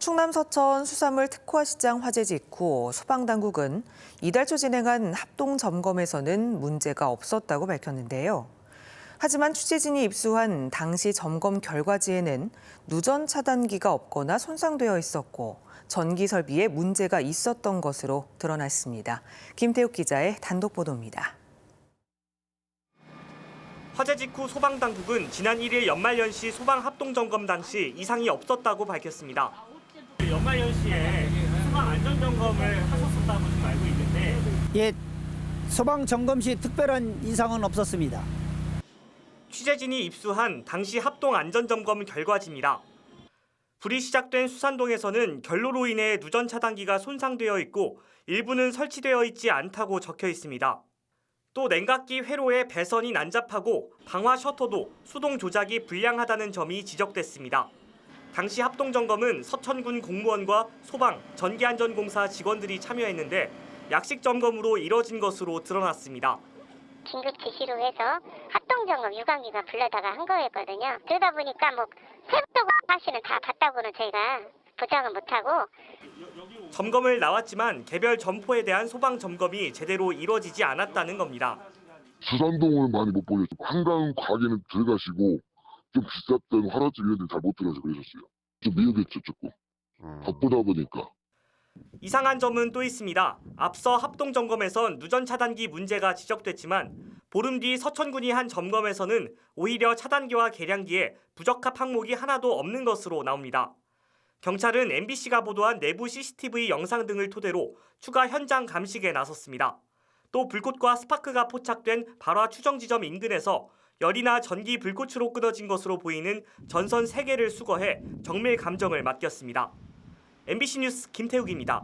충남 서천 수산물 특화시장 화재 직후 소방당국은 이달 초 진행한 합동 점검에서는 문제가 없었다고 밝혔는데요. 하지만 취재진이 입수한 당시 점검 결과지에는 누전 차단기가 없거나 손상되어 있었고 전기 설비에 문제가 있었던 것으로 드러났습니다. 김태욱 기자의 단독 보도입니다. 화재 직후 소방당국은 지난 1일 연말연시 소방합동점검 당시 이상이 없었다고 밝혔습니다. 연말연시에 소방 안전점검을 하셨었다고 좀 알고 있는데 예, 소방 점검 시 특별한 이상은 없었습니다. 취재진이 입수한 당시 합동 안전점검 결과지입니다. 불이 시작된 수산동에서는 결로로 인해 누전 차단기가 손상되어 있고 일부는 설치되어 있지 않다고 적혀 있습니다. 또 냉각기 회로의 배선이 난잡하고 방화 셔터도 수동 조작이 불량하다는 점이 지적됐습니다. 당시 합동점검은 서천군 공무원과 소방, 전기안전공사 직원들이 참여했는데 약식 점검으로 이뤄진 것으로 드러났습니다. 긴급 지시로 해서 합동점검 유관기관 불러다가 한 거였거든요. 그러다 보니까 세부적으로 사실은 다 봤다고는 저희가 보장은 못하고. 점검을 나왔지만 개별 점포에 대한 소방 점검이 제대로 이뤄지지 않았다는 겁니다. 수산동을 많이 못 보셨죠. 한강 가게는 들어가시고 좀 비쌌던 화랑집 이런 데 잘 못 들어가서 그러셨어요. 좀 미흡했죠, 조금. 바쁘다 보니까. 이상한 점은 또 있습니다. 앞서 합동점검에선 누전 차단기 문제가 지적됐지만 보름 뒤 서천군이 한 점검에서는 오히려 차단기와 계량기에 부적합 항목이 하나도 없는 것으로 나옵니다. 경찰은 MBC가 보도한 내부 CCTV 영상 등을 토대로 추가 현장 감식에 나섰습니다. 또 불꽃과 스파크가 포착된 발화 추정 지점 인근에서 열이나 전기 불꽃으로 끊어진 것으로 보이는 전선 3개를 수거해 정밀 감정을 맡겼습니다. MBC 뉴스 김태욱입니다.